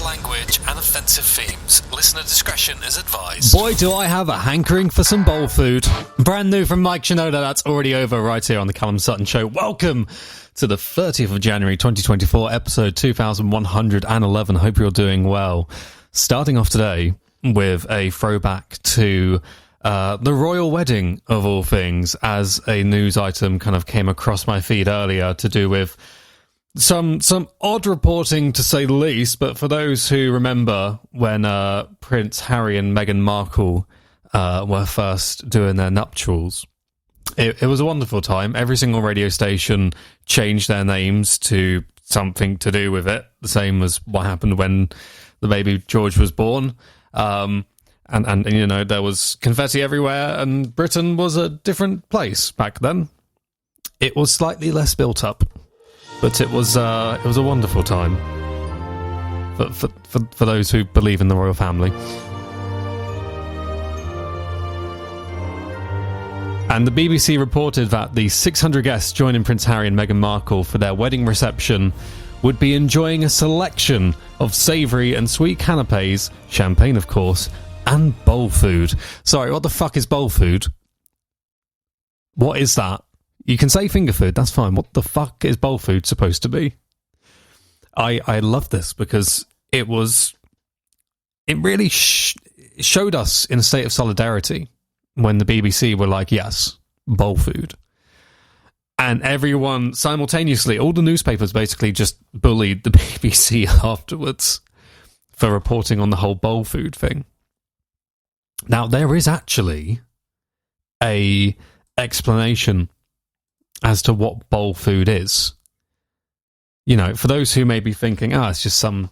language and offensive themes. Listener discretion is advised. Boy, do I have a hankering for some bowl food. Brand new from Mike Shinoda. That's already over right here on the Callum Sutton Show. Welcome to the 30th of January 2024, episode 2111. Hope you're doing well. Starting off today with a throwback to the royal wedding, of all things, as a news item kind of came across my feed earlier to do with some odd reporting, to say the least. But for those who remember when Prince Harry and Meghan Markle were first doing their nuptials, it was a wonderful time. Every single radio station changed their names to something to do with it, the same as what happened when the baby George was born. And you know, there was confetti everywhere, and Britain was a different place back then. It was slightly less built up, but it was a wonderful time for those who believe in the royal family. And the BBC reported that the 600 guests joining Prince Harry and Meghan Markle for their wedding reception would be enjoying a selection of savoury and sweet canapes, champagne of course, and bowl food. Sorry, what the fuck is bowl food? What is that? You can say finger food, that's fine. What the fuck is bowl food supposed to be? I love this because it really showed us in a state of solidarity when the BBC were like, yes, bowl food. And everyone simultaneously, all the newspapers basically just bullied the BBC afterwards for reporting on the whole bowl food thing. Now, there is actually a explanation as to what bowl food is. You know, for those who may be thinking, it's just some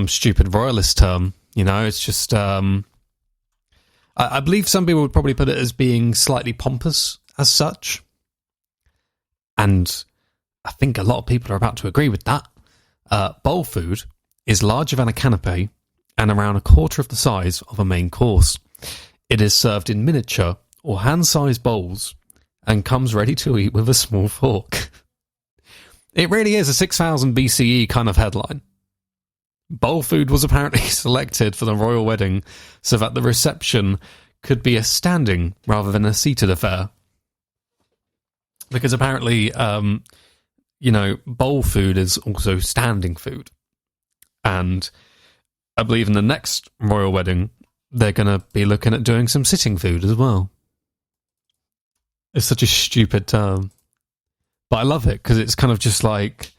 stupid royalist term. You know, it's just, I believe some people would probably put it as being slightly pompous as such. And I think a lot of people are about to agree with that. Bowl food is larger than a canapé and around a quarter of the size of a main course. It is served in miniature or hand-sized bowls and comes ready to eat with a small fork. It really is a 6000 BCE kind of headline. Bowl food was apparently selected for the royal wedding so that the reception could be a standing rather than a seated affair. Because apparently, bowl food is also standing food. And I believe in the next royal wedding, they're going to be looking at doing some sitting food as well. It's such a stupid term. But I love it because it's kind of just like...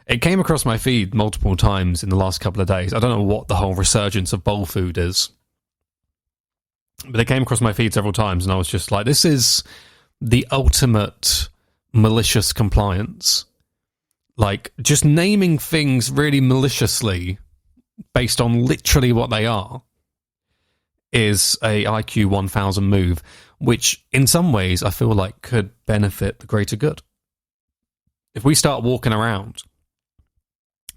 It came across my feed multiple times in the last couple of days. I don't know what the whole resurgence of bowl food is. But it came across my feed several times and I was just like, this is the ultimate malicious compliance. Like, just naming things really maliciously based on literally what they are is a IQ 1000 move, which in some ways I feel like could benefit the greater good. If we start walking around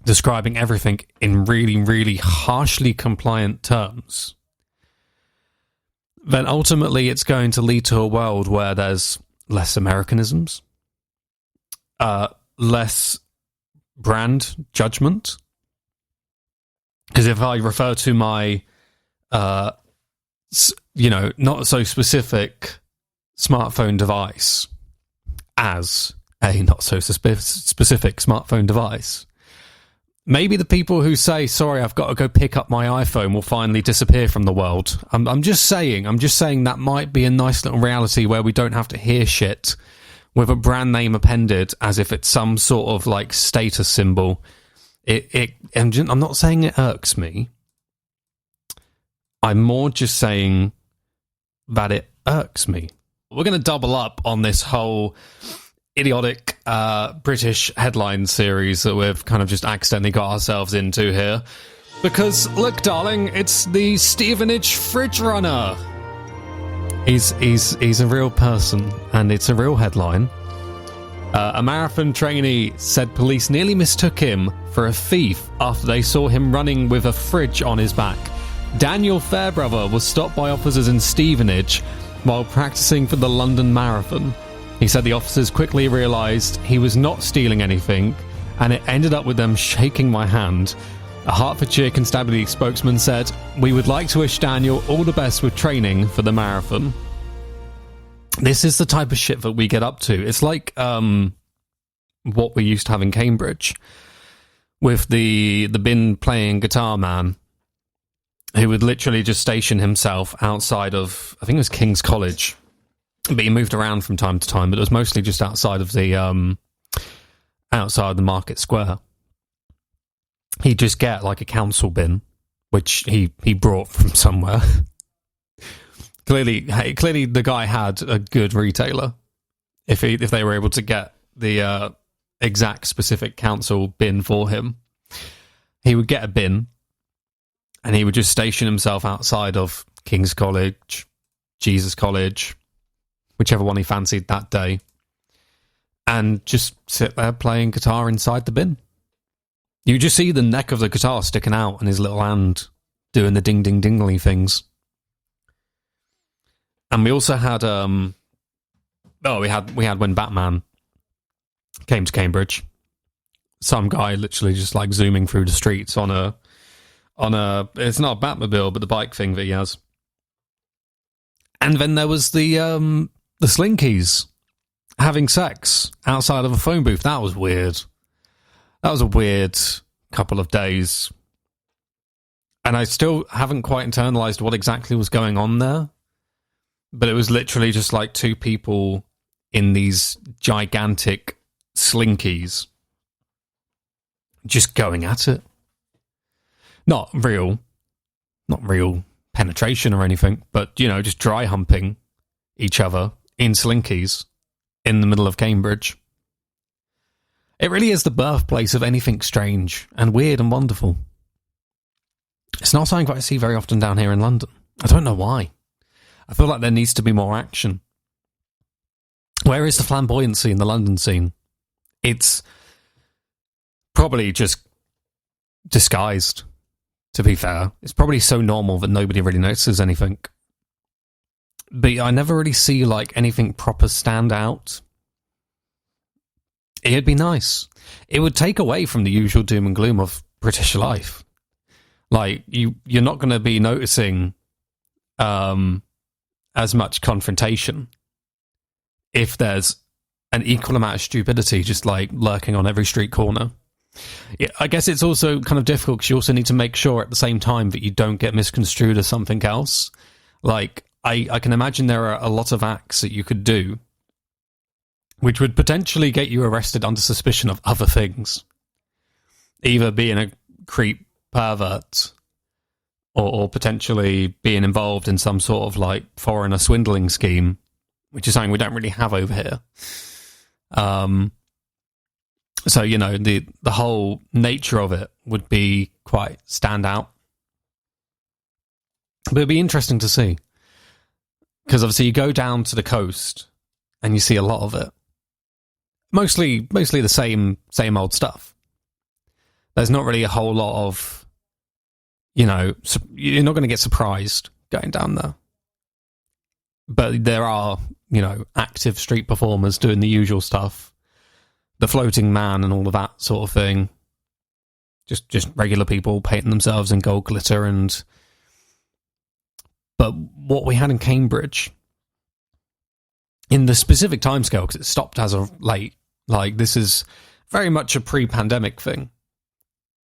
describing everything in really, really harshly compliant terms, then ultimately it's going to lead to a world where there's less Americanisms, less brand judgment. Because if I refer to my, not so specific smartphone device as a not so specific smartphone device, maybe the people who say, sorry, I've got to go pick up my iPhone will finally disappear from the world. I'm just saying that might be a nice little reality where we don't have to hear shit with a brand name appended as if it's some sort of like status symbol. I'm not saying it irks me. I'm more just saying that it irks me. We're going to double up on this whole idiotic British headline series that we've kind of just accidentally got ourselves into here. Because, look, darling, it's the Stevenage fridge runner. He's a real person, and it's a real headline. A marathon trainee said police nearly mistook him for a thief after they saw him running with a fridge on his back. Daniel Fairbrother was stopped by officers in Stevenage while practicing for the London Marathon. He said the officers quickly realised he was not stealing anything, and it ended up with them shaking my hand. A Hertfordshire Constabulary spokesman said, "We would like to wish Daniel all the best with training for the marathon." This is the type of shit that we get up to. It's like what we used to have in Cambridge with the bin playing guitar man who would literally just station himself outside of, I think it was King's College, but he moved around from time to time, but it was mostly just outside of the Market Square. He'd just get like a council bin, which he brought from somewhere. Clearly the guy had a good retailer if they were able to get the exact specific council bin for him. He would get a bin and he would just station himself outside of King's College, Jesus College, whichever one he fancied that day, and just sit there playing guitar inside the bin. You just see the neck of the guitar sticking out and his little hand doing the ding-ding-dingly things. And we also had we had when Batman came to Cambridge, some guy literally just like zooming through the streets on a it's not a Batmobile, but the bike thing that he has. And then there was the Slinkies having sex outside of a phone booth. That was weird. That was a weird couple of days. And I still haven't quite internalized what exactly was going on there. But it was literally just like two people in these gigantic Slinkies just going at it. Not real penetration or anything, but, you know, just dry humping each other in Slinkies in the middle of Cambridge. It really is the birthplace of anything strange and weird and wonderful. It's not something that I see very often down here in London. I don't know why. I feel like there needs to be more action. Where is the flamboyancy in the London scene? It's probably just disguised, to be fair. It's probably so normal that nobody really notices anything. But I never really see like anything proper stand out. It'd be nice. It would take away from the usual doom and gloom of British life. Like, you're not going to be noticing as much confrontation if there's an equal amount of stupidity just like lurking on every street corner. Yeah, I guess it's also kind of difficult because you also need to make sure at the same time that you don't get misconstrued as something else. Like, I can imagine there are a lot of acts that you could do which would potentially get you arrested under suspicion of other things. Either being a creep pervert or potentially being involved in some sort of like foreigner swindling scheme, which is something we don't really have over here. So, you know, the whole nature of it would be quite stand out. But it'd be interesting to see. Because obviously you go down to the coast and you see a lot of it. Mostly the same old stuff. There's not really a whole lot of, you know, you're not going to get surprised going down there. But there are, you know, active street performers doing the usual stuff. The floating man and all of that sort of thing. Just regular people painting themselves in gold glitter and... But what we had in Cambridge, in the specific timescale, because it stopped as of late, like this is very much a pre-pandemic thing.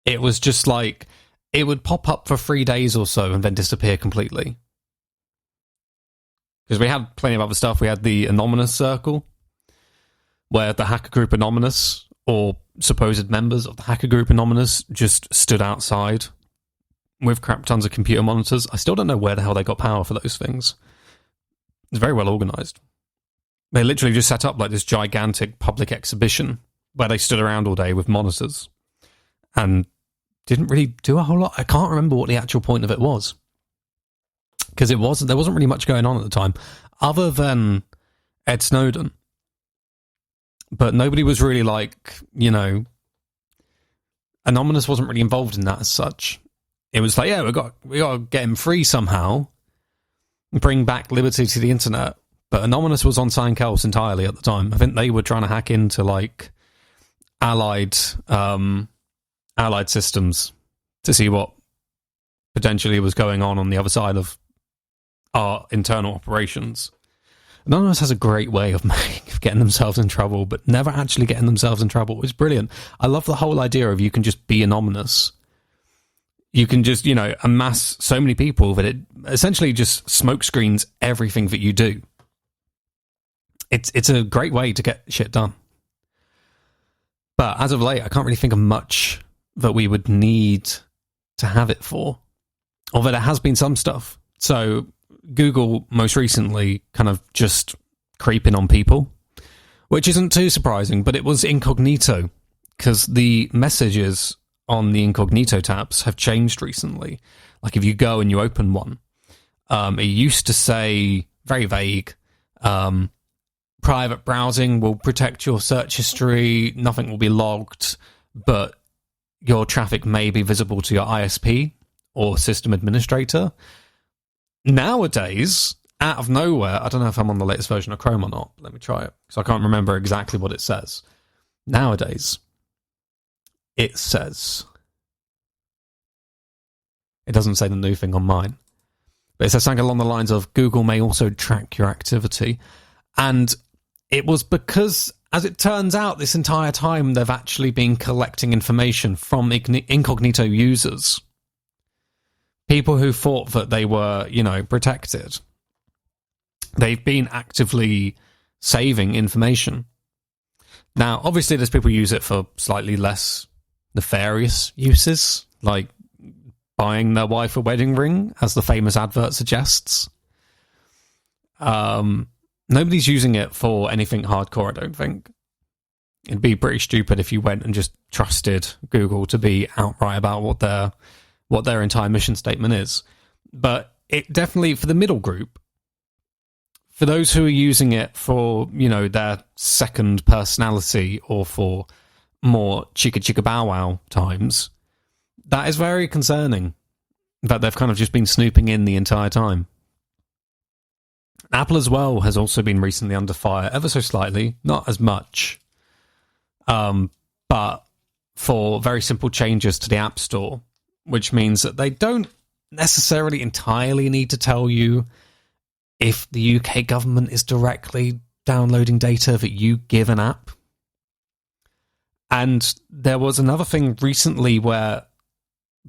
It was just like, it would pop up for 3 days or so and then disappear completely. Because we had plenty of other stuff. We had the Anonymous Circle, where the hacker group Anonymous, or supposed members of the hacker group Anonymous, just stood outside with crap tons of computer monitors. I still don't know where the hell they got power for those things. It's very well organised. They literally just set up like this gigantic public exhibition where they stood around all day with monitors and didn't really do a whole lot. I can't remember what the actual point of it was. Because there wasn't really much going on at the time, other than Ed Snowden. But nobody was really like, you know, Anonymous wasn't really involved in that as such. It was like, yeah, we got to get him free somehow, bring back liberty to the internet. But Anonymous was on something else entirely at the time. I think they were trying to hack into like allied systems to see what potentially was going on the other side of our internal operations. Anonymous has a great way of getting themselves in trouble, but never actually getting themselves in trouble. It's brilliant. I love the whole idea of you can just be anonymous. You can just, amass so many people that it essentially just smoke screens everything that you do. It's a great way to get shit done. But as of late, I can't really think of much that we would need to have it for. Although there has been some stuff. So Google most recently kind of just creeping on people, which isn't too surprising, but it was incognito because the messages on the incognito tabs have changed recently. Like if you go and you open one, it used to say very vague, private browsing will protect your search history, nothing will be logged, but your traffic may be visible to your ISP or system administrator. Nowadays, out of nowhere, I don't know if I'm on the latest version of Chrome or not, but let me try it, because I can't remember exactly what it says. Nowadays, it says... It doesn't say the new thing on mine, but it says something along the lines of Google may also track your activity. And it was because, as it turns out, this entire time they've actually been collecting information from incognito users. People who thought that they were, protected. They've been actively saving information. Now, obviously, there's people who use it for slightly less nefarious uses, like buying their wife a wedding ring, as the famous advert suggests. Nobody's using it for anything hardcore, I don't think. It'd be pretty stupid if you went and just trusted Google to be outright about what their entire mission statement is. But it definitely, for the middle group, for those who are using it for, their second personality or for more chicka chicka bow wow times, that is very concerning that they've kind of just been snooping in the entire time. Apple as well has also been recently under fire, ever so slightly, not as much, but for very simple changes to the App Store, which means that they don't necessarily entirely need to tell you if the UK government is directly downloading data that you give an app. And there was another thing recently where,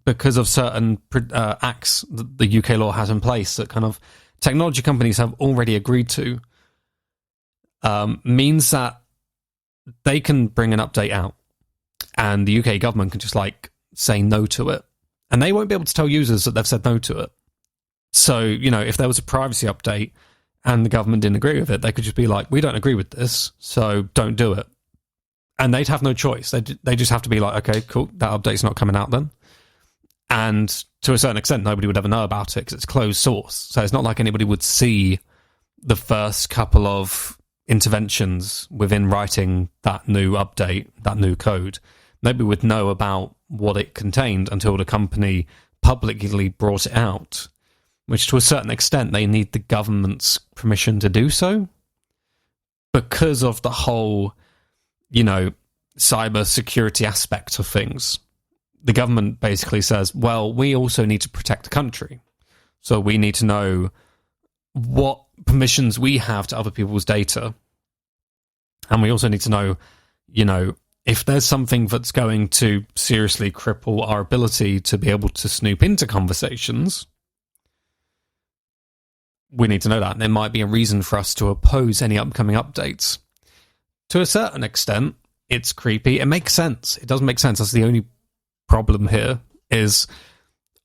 because of certain acts that the UK law has in place that kind of technology companies have already agreed to, means that they can bring an update out and the UK government can just say no to it. And they won't be able to tell users that they've said no to it. So, if there was a privacy update and the government didn't agree with it, they could just be like, we don't agree with this, so don't do it. And they'd have no choice. They just have to be like, okay, cool, that update's not coming out then. And to a certain extent, nobody would ever know about it because it's closed source. So it's not like anybody would see the first couple of interventions within writing that new update, that new code. Nobody would know about what it contained until the company publicly brought it out, which to a certain extent, they need the government's permission to do so because of the whole, cyber security aspect of things. The government basically says, well, we also need to protect the country. So we need to know what permissions we have to other people's data. And we also need to know, if there's something that's going to seriously cripple our ability to be able to snoop into conversations, we need to know that. And there might be a reason for us to oppose any upcoming updates. To a certain extent, it's creepy. It makes sense. It does make sense. That's the only problem here is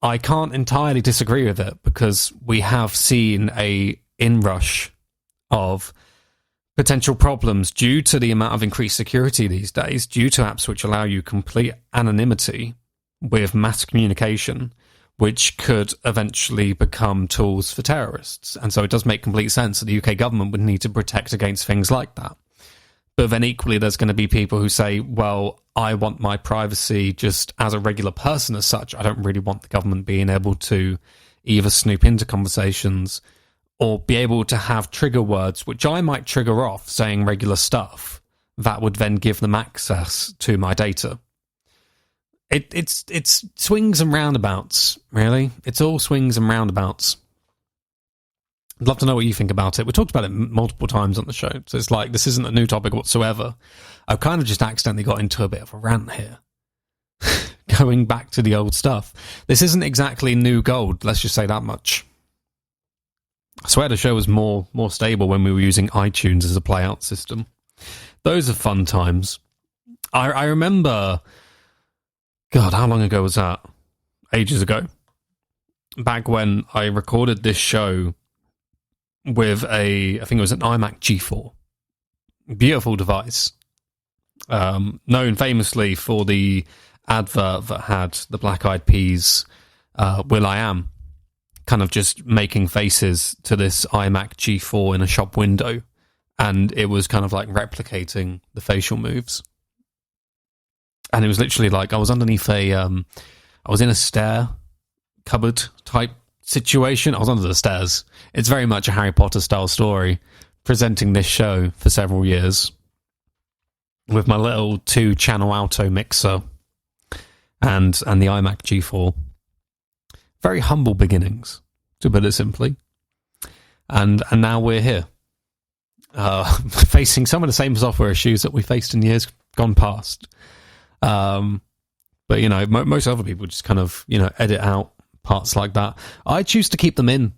I can't entirely disagree with it because we have seen a inrush of potential problems due to the amount of increased security these days, due to apps which allow you complete anonymity with mass communication, which could eventually become tools for terrorists. And so it does make complete sense that the UK government would need to protect against things like that. But then equally, there's going to be people who say, well, I want my privacy just as a regular person as such. I don't really want the government being able to either snoop into conversations or be able to have trigger words, which I might trigger off saying regular stuff that would then give them access to my data. It's swings and roundabouts, really. It's all swings and roundabouts. I'd love to know what you think about it. We talked about it multiple times on the show, so it's like this isn't a new topic whatsoever. I've kind of just accidentally got into a bit of a rant here. Going back to the old stuff. This isn't exactly new gold, let's just say that much. I swear the show was more stable when we were using iTunes as a playout system. Those are fun times. I remember... God, how long ago was that? Ages ago. Back when I recorded this show with I think it was an iMac G4. Beautiful device. Known famously for the advert that had the Black Eyed Peas, Will I Am, kind of just making faces to this iMac G4 in a shop window. And it was kind of like replicating the facial moves. And it was literally like I was underneath I was in a stair cupboard type situation. I was under the stairs. It's very much a Harry Potter style story, presenting this show for several years with my little 2-channel auto mixer and the iMac G4. Very humble beginnings, to put it simply. And now we're here, facing some of the same software issues that we faced in years gone past. But, you know, most other people just kind of, you know, edit out parts like that. I choose to keep them in,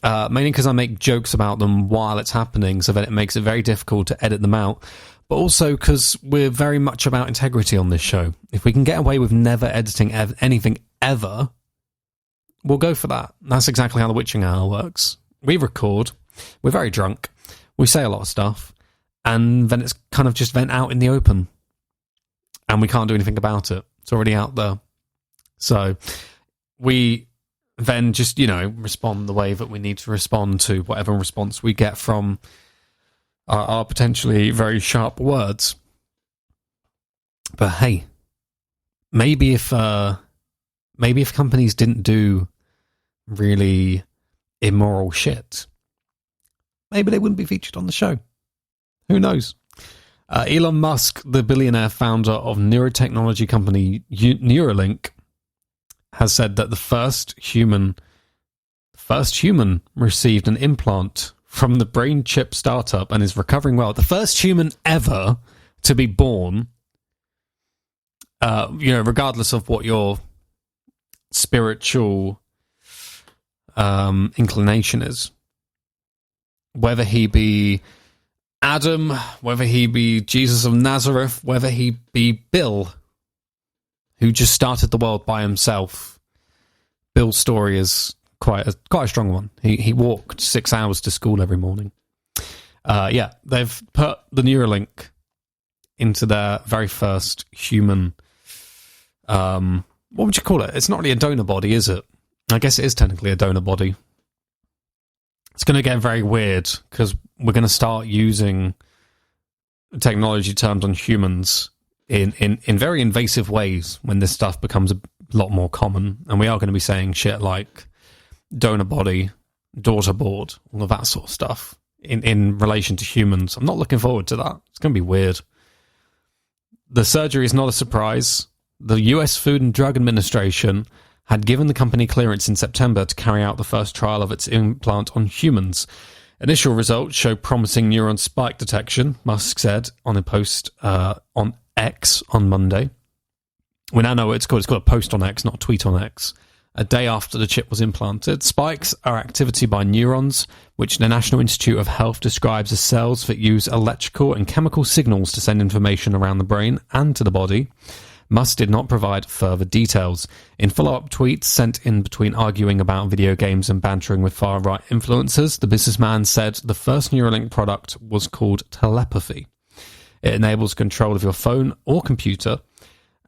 mainly because I make jokes about them while it's happening, so that it makes it very difficult to edit them out. But also because we're very much about integrity on this show. If we can get away with never editing anything ever, we'll go for that. That's exactly how the Witching Hour works. We record, we're very drunk, we say a lot of stuff, and then it's kind of just vent out in the open. And we can't do anything about it. It's already out there. So we then just, you know, respond the way that we need to respond to whatever response we get from our potentially very sharp words. But hey, maybe if companies didn't do really immoral shit, maybe they wouldn't be featured on the show. Who knows? Elon Musk, the billionaire founder of neurotechnology company Neuralink, has said that the first human received an implant from the brain chip startup and is recovering well. The first human ever to be born, you know, regardless of what your spiritual inclination is, whether he be Adam, whether he be Jesus of Nazareth, whether he be Bill, who just started the world by himself. Bill's story is quite a strong one. He walked 6 hours to school every morning. Yeah, they've put the Neuralink into their very first human. What would you call it? It's not really a donor body, is it? I guess it is technically a donor body. It's going to get very weird because we're going to start using technology terms on humans in very invasive ways when this stuff becomes a lot more common. And we are going to be saying shit like donor body, daughter board, all of that sort of stuff in relation to humans. I'm not looking forward to that. It's going to be weird. The surgery is not a surprise. The US Food and Drug Administration had given the company clearance in September to carry out the first trial of its implant on humans. Initial results show promising neuron spike detection, Musk said on a post on X on Monday. We now know what it's called. It's called a post on X, not a tweet on X. A day after the chip was implanted. Spikes are activity by neurons, which the National Institute of Health describes as cells that use electrical and chemical signals to send information around the brain and to the body. Musk did not provide further details. In follow-up tweets sent in between arguing about video games and bantering with far-right influencers, the businessman said the first Neuralink product was called telepathy. It enables control of your phone or computer,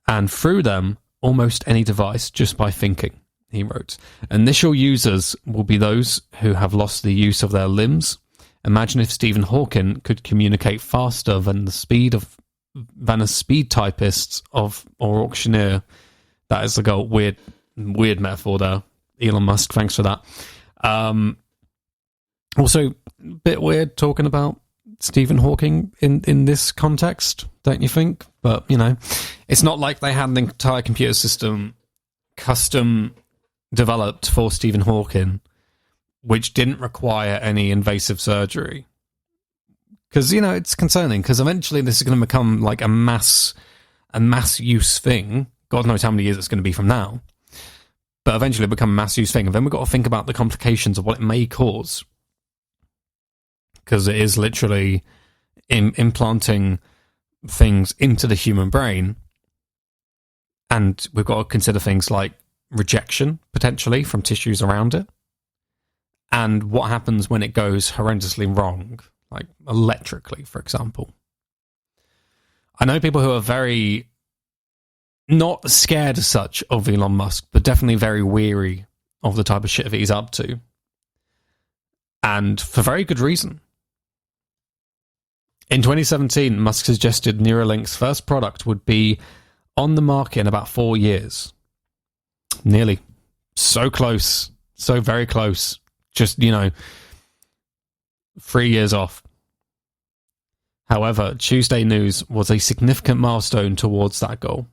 and through them, almost any device just by thinking, he wrote. Initial users will be those who have lost the use of their limbs. Imagine if Stephen Hawking could communicate faster than a speed typist or auctioneer. That is like a weird metaphor there. Elon Musk, thanks for that. Also, a bit weird talking about Stephen Hawking in this context, don't you think? But, it's not like they had an entire computer system custom developed for Stephen Hawking, which didn't require any invasive surgery. Because, it's concerning, because eventually this is going to become like a mass use thing. God knows how many years it's going to be from now. But eventually it'll become a mass use thing. And then we've got to think about the complications of what it may cause. Because it is literally implanting things into the human brain. And we've got to consider things like rejection, potentially, from tissues around it. And what happens when it goes horrendously wrong, like electrically, for example. I know people who are very, not scared as such of Elon Musk, but definitely very weary of the type of shit that he's up to. And for very good reason. In 2017, Musk suggested Neuralink's first product would be on the market in about 4 years. Nearly. So close. So very close. Just, 3 years off. However, Tuesday news was a significant milestone towards that goal.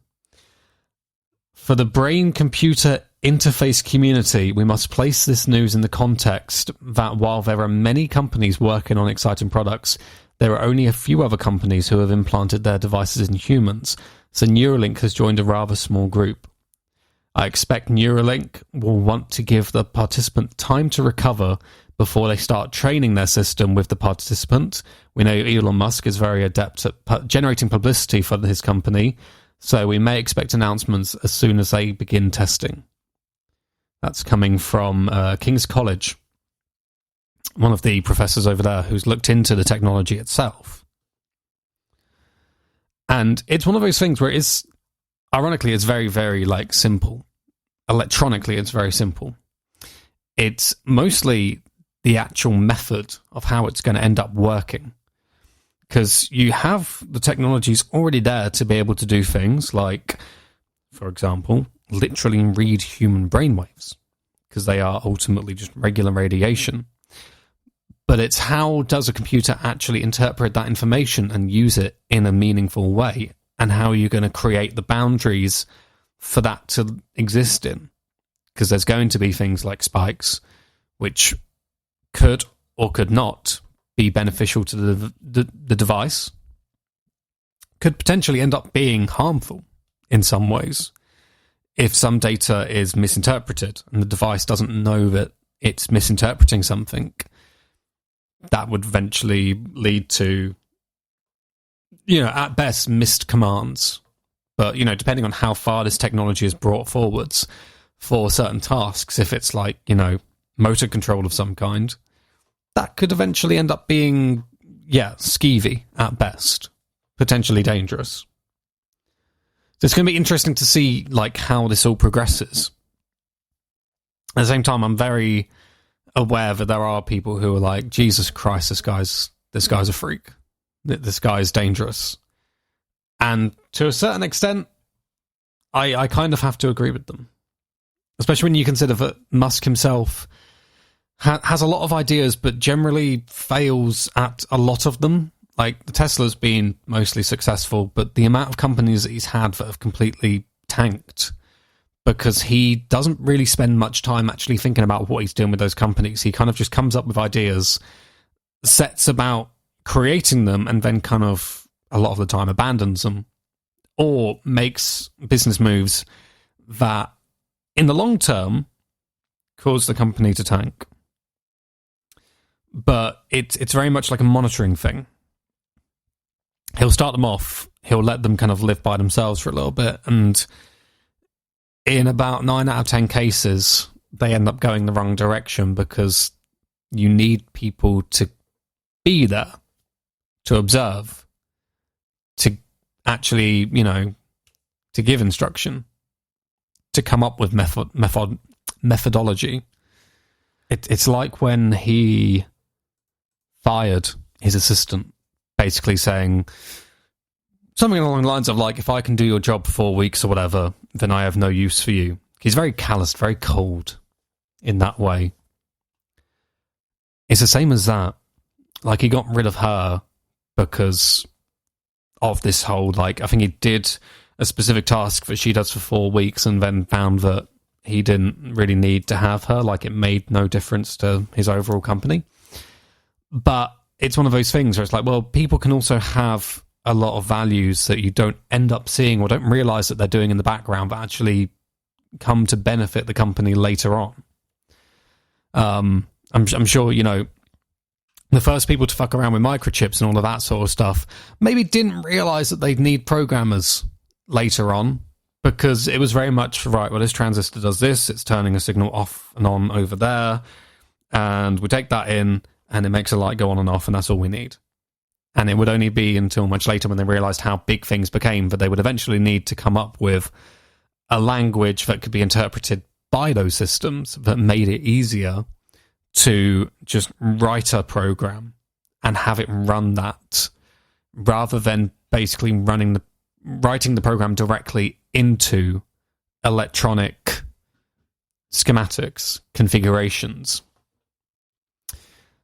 For the brain-computer interface community, we must place this news in the context that while there are many companies working on exciting products, there are only a few other companies who have implanted their devices in humans, so Neuralink has joined a rather small group. I expect Neuralink will want to give the participant time to recover before they start training their system with the participant. We know Elon Musk is very adept at generating publicity for his company, so we may expect announcements as soon as they begin testing. That's coming from King's College, one of the professors over there who's looked into the technology itself. And it's one of those things where ironically, it's very, very, simple. Electronically, it's very simple. It's mostly the actual method of how it's going to end up working. Because you have the technologies already there to be able to do things like, for example, literally read human brainwaves. Because they are ultimately just regular radiation. But it's how does a computer actually interpret that information and use it in a meaningful way? And how are you going to create the boundaries for that to exist in? Because there's going to be things like spikes, which could or could not be beneficial to the device, could potentially end up being harmful in some ways. If some data is misinterpreted and the device doesn't know that it's misinterpreting something, that would eventually lead to, at best, missed commands. But, depending on how far this technology is brought forwards for certain tasks, if it's like, motor control of some kind, that could eventually end up being, skeevy at best, potentially dangerous. So it's going to be interesting to see, how this all progresses. At the same time, I'm very aware that there are people who are like, Jesus Christ, this guy's a freak. This guy is dangerous. And to a certain extent, I kind of have to agree with them. Especially when you consider that Musk himself has a lot of ideas, but generally fails at a lot of them. Like, the Tesla's been mostly successful, but the amount of companies that he's had that have completely tanked because he doesn't really spend much time actually thinking about what he's doing with those companies. He kind of just comes up with ideas, sets about creating them, and then kind of, a lot of the time, abandons them, or makes business moves that, in the long term, cause the company to tank. But it's very much like a monitoring thing. He'll start them off, he'll let them kind of live by themselves for a little bit, and in about 9 out of 10 cases, they end up going the wrong direction because you need people to be there, to observe, to actually, to give instruction, to come up with methodology. It's like when he fired his assistant, basically saying something along the lines of, if I can do your job for 4 weeks or whatever, then I have no use for you. He's very calloused, very cold in that way. It's the same as that. He got rid of her because of this whole, like, I think he did a specific task that she does for 4 weeks and then found that he didn't really need to have her. Like, it made no difference to his overall company. But it's one of those things where it's like, well, people can also have a lot of values that you don't end up seeing or don't realize that they're doing in the background, but actually come to benefit the company later on. I'm sure, you know, the first people to fuck around with microchips and all of that sort of stuff maybe didn't realize that they'd need programmers later on, because it was very much, right, well, this transistor does this, it's turning a signal off and on over there, and we take that in, and it makes a light go on and off, and that's all we need. And it would only be until much later when they realized how big things became that they would eventually need to come up with a language that could be interpreted by those systems that made it easier to just write a program and have it run that, rather than basically writing the program directly into electronic schematics, configurations.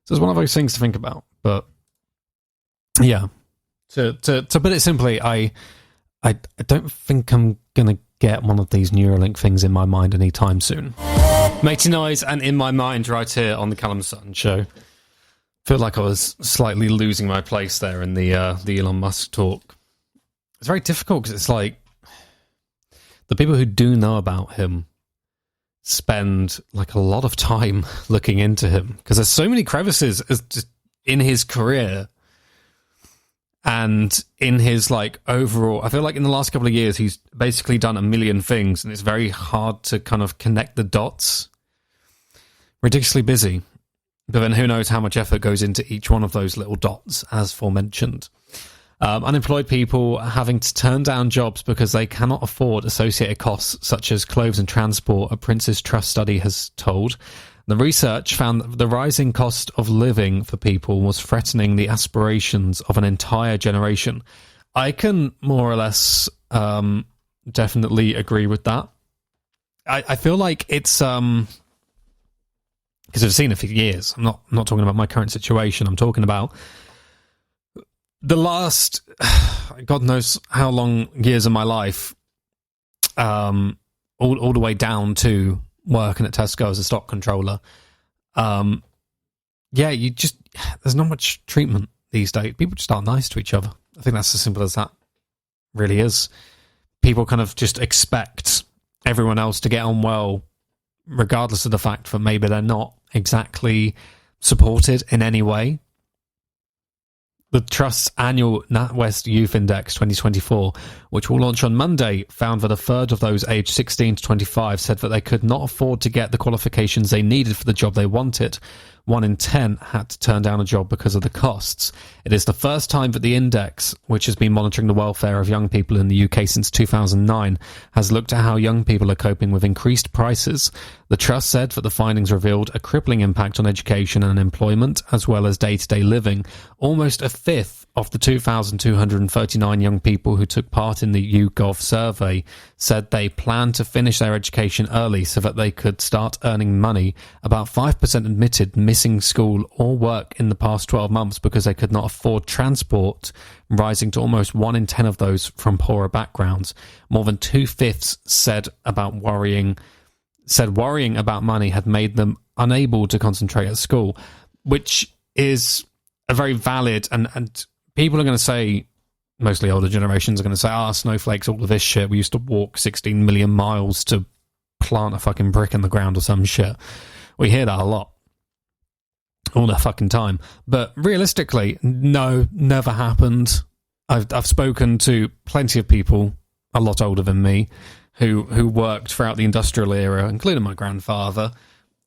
So it's one of those things to think about. But yeah, to put it simply, I don't think I'm gonna get one of these Neuralink things in my mind anytime soon. Matey Noise and In My Mind right here on the Callum Sutton Show. Feel like I was slightly losing my place there in the Elon Musk talk. It's very difficult because it's like the people who do know about him spend like a lot of time looking into him, because there's so many crevices in his career and in his like overall. I feel like in the last couple of years he's basically done a million things, and it's very hard to kind of connect the dots. Ridiculously busy, but then who knows how much effort goes into each one of those little dots, as forementioned. Unemployed people having to turn down jobs because they cannot afford associated costs such as clothes and transport, a Prince's Trust study has told. The research found that the rising cost of living for people was threatening the aspirations of an entire generation. I can more or less definitely agree with that. I feel like it's because I've seen it for years. I'm not talking about my current situation. I'm talking about the last, God knows how long years of my life, all the way down to working at Tesco as a stock controller. Yeah, there's not much treatment these days. People just aren't nice to each other. I think that's as simple as that really is. People kind of just expect everyone else to get on well, regardless of the fact that maybe they're not exactly supported in any way. The Trust's annual NatWest Youth Index 2024, which will launch on Monday, found that a third of those aged 16 to 25 said that they could not afford to get the qualifications they needed for the job they wanted. 1 in 10 had to turn down a job because of the costs. It is the first time that the index, which has been monitoring the welfare of young people in the UK since 2009, has looked at how young people are coping with increased prices. The Trust said that the findings revealed a crippling impact on education and employment, as well as day-to-day living. Almost a fifth of the 2,239 young people who took part in the YouGov survey said they planned to finish their education early so that they could start earning money. About 5% admitted missing school or work in the past 12 months because they could not afford transport, rising to almost 1 in 10 of those from poorer backgrounds. More than 2/5 said worrying about money had made them unable to concentrate at school, which is a very valid, and people are going to say, mostly older generations are going to say, snowflakes, all of this shit. We used to walk 16 million miles to plant a fucking brick in the ground or some shit. We hear that a lot. All the fucking time. But realistically, no, never happened. I've spoken to plenty of people a lot older than me who worked throughout the industrial era, including my grandfather,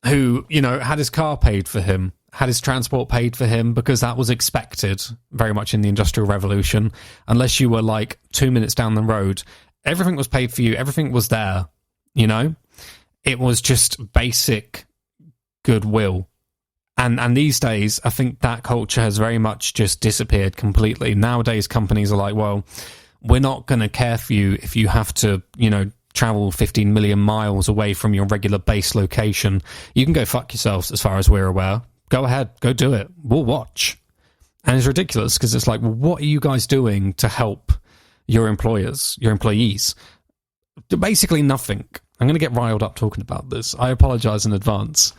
who, you know, had his car paid for him, had his transport paid for him, because that was expected very much in the Industrial Revolution. Unless you were like 2 minutes down the road, everything was paid for you, everything was there, you know? It was just basic goodwill. And these days, I think that culture has very much just disappeared completely. Nowadays, companies are like, well, we're not going to care for you if you have to, you know, travel 15 million miles away from your regular base location. You can go fuck yourselves as far as we're aware. Go ahead, go do it. We'll watch. And it's ridiculous because it's like, well, what are you guys doing to help your employees? Basically nothing. I'm going to get riled up talking about this. I apologise in advance.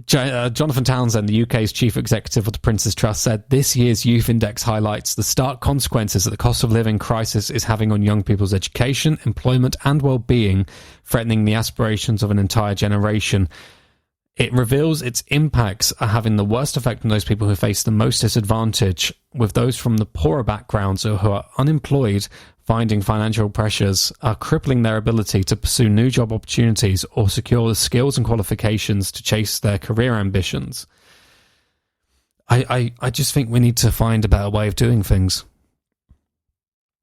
Jonathan Townsend, the UK's chief executive of the Prince's Trust, said this year's Youth Index highlights the stark consequences that the cost of living crisis is having on young people's education, employment and well-being, threatening the aspirations of an entire generation. It reveals its impacts are having the worst effect on those people who face the most disadvantage, with those from the poorer backgrounds or who are unemployed finding financial pressures are crippling their ability to pursue new job opportunities or secure the skills and qualifications to chase their career ambitions. I just think we need to find a better way of doing things.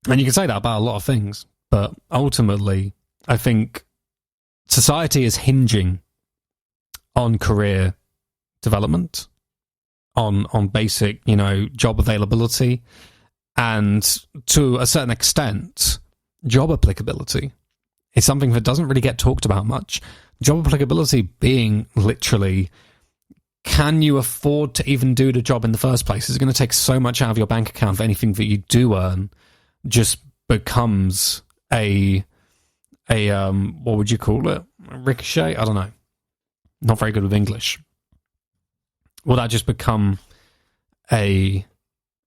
And you can say that about a lot of things, but ultimately, I think society is hinging on career development, on basic, job availability, and to a certain extent, job applicability is something that doesn't really get talked about much. Job applicability being literally, can you afford to even do the job in the first place? Is it going to take so much out of your bank account for anything that you do earn just becomes a what would you call it? A ricochet? I don't know. Not very good with English. Will that just become a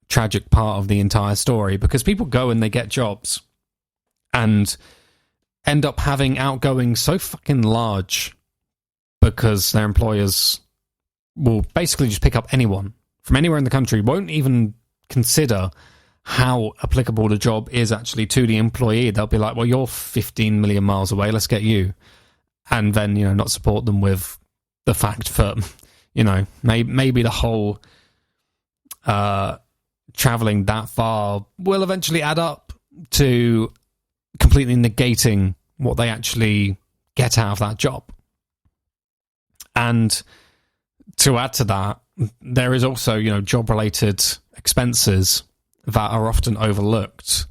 tragic part of the entire story? Because people go and they get jobs and end up having outgoings so fucking large because their employers will basically just pick up anyone from anywhere in the country, won't even consider how applicable the job is actually to the employee. They'll be like, well, you're 15 million miles away, let's get you. And then, not support them with the fact that, maybe the whole traveling that far will eventually add up to completely negating what they actually get out of that job. And to add to that, there is also, job-related expenses that are often overlooked.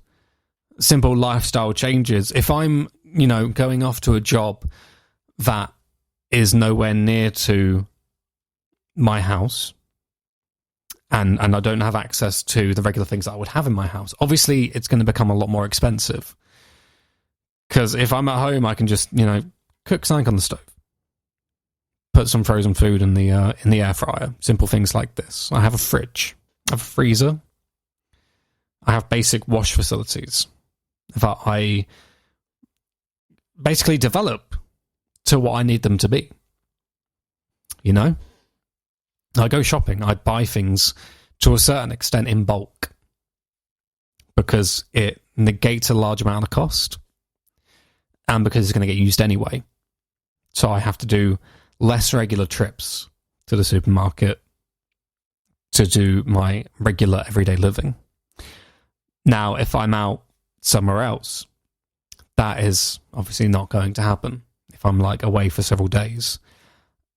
Simple lifestyle changes. If I'm, going off to a job that is nowhere near to my house, and I don't have access to the regular things that I would have in my house, obviously it's going to become a lot more expensive. Because if I'm at home, I can just, cook something on the stove, put some frozen food in the air fryer, simple things like this. I have a fridge, I have a freezer, I have basic wash facilities that I basically develop to what I need them to be. I go shopping, I buy things to a certain extent in bulk because it negates a large amount of cost and because it's going to get used anyway. So I have to do less regular trips to the supermarket to do my regular everyday living. Now, if I'm out somewhere else, that is obviously not going to happen. If I'm away for several days,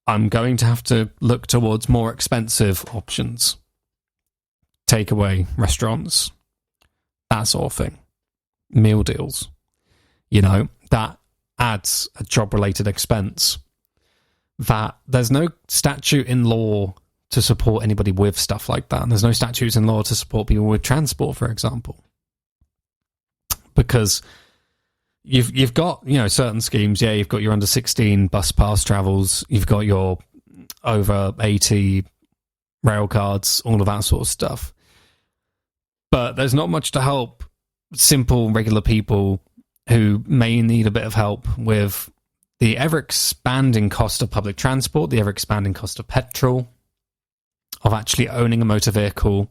I'm going to have to look towards more expensive options. Takeaway, restaurants, that sort of thing. Meal deals. That adds a job-related expense that there's no statute in law to support anybody with stuff like that. And there's no statutes in law to support people with transport, for example. Because you've got, certain schemes. Yeah, you've got your under 16 bus pass travels. You've got your over 80 rail cards, all of that sort of stuff. But there's not much to help simple, regular people who may need a bit of help with the ever-expanding cost of public transport, the ever-expanding cost of petrol, of actually owning a motor vehicle,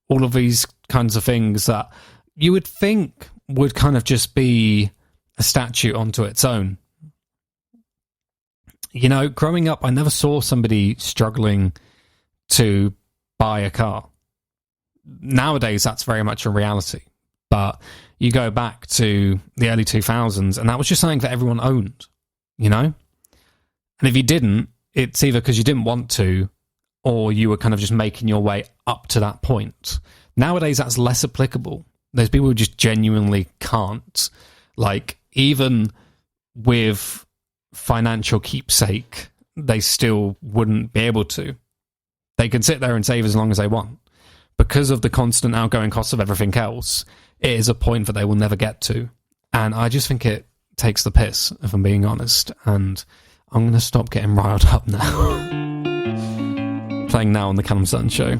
all of these kinds of things that you would think would kind of just be a statute onto its own. Growing up, I never saw somebody struggling to buy a car. Nowadays, that's very much a reality. But you go back to the early 2000s, and that was just something that everyone owned, And if you didn't, it's either because you didn't want to, or you were kind of just making your way up to that point. Nowadays, that's less applicable. There's people who just genuinely can't. Even with financial keepsake, they still wouldn't be able to. They can sit there and save as long as they want. Because of the constant outgoing costs of everything else, it is a point that they will never get to. And I just think it takes the piss, if I'm being honest. And I'm going to stop getting riled up now. Playing now on the Callum Sutton Show.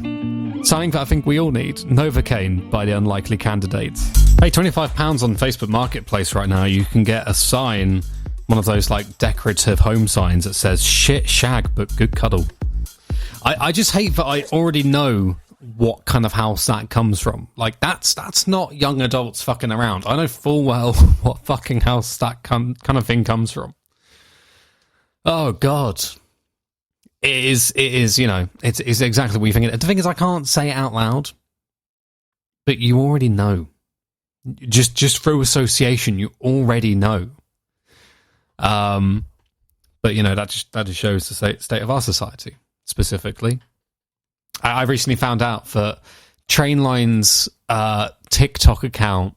Something that I think we all need. Novocaine by The Unlikely Candidates. Hey, £25 on Facebook Marketplace right now. You can get a sign, one of those like decorative home signs that says shit shag but good cuddle. I just hate that I already know what kind of house that comes from. Like, that's not young adults fucking around. I know full well what fucking house that kind of thing comes from. Oh, God. It is, you know, it's exactly what you think. The thing is, I can't say it out loud, but you already know. Just through association, you already know. But, you know, that just shows the state of our society, specifically. I recently found out that Trainline's TikTok account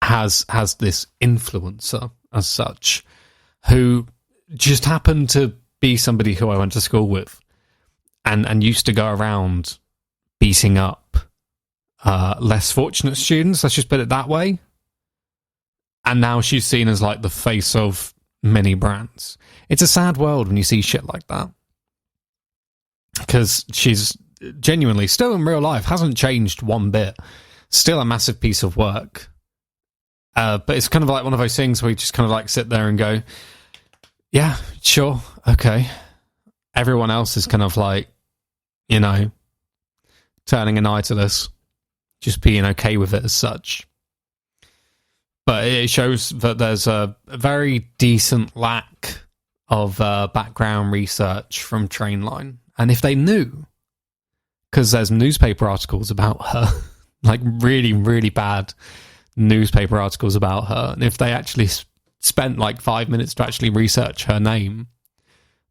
has this influencer, as such, who just happened to be somebody who I went to school with and used to go around beating up less fortunate students, let's just put it that way. And now she's seen as like the face of many brands. It's a sad world when you see shit like that, because she's genuinely still in real life hasn't changed one bit, still a massive piece of work, but it's kind of like one of those things where you just kind of like sit there and go, yeah, sure, okay. Everyone else is kind of like, you know, turning an eye to this, just being okay with it as such. But it shows that there's a very decent lack of background research from Trainline. And if they knew, because there's newspaper articles about her, like really, really bad newspaper articles about her, and if they actually spent like 5 minutes to actually research her name,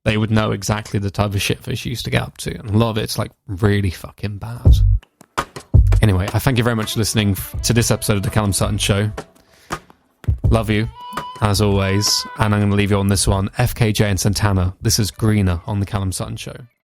they would know exactly the type of shit that she used to get up to. And a lot of it's like really fucking bad. Anyway, I thank you very much for listening to this episode of the Callum Sutton Show. Love you, as always. And I'm going to leave you on this one. FKJ and Santana, this is Greener on the Callum Sutton Show.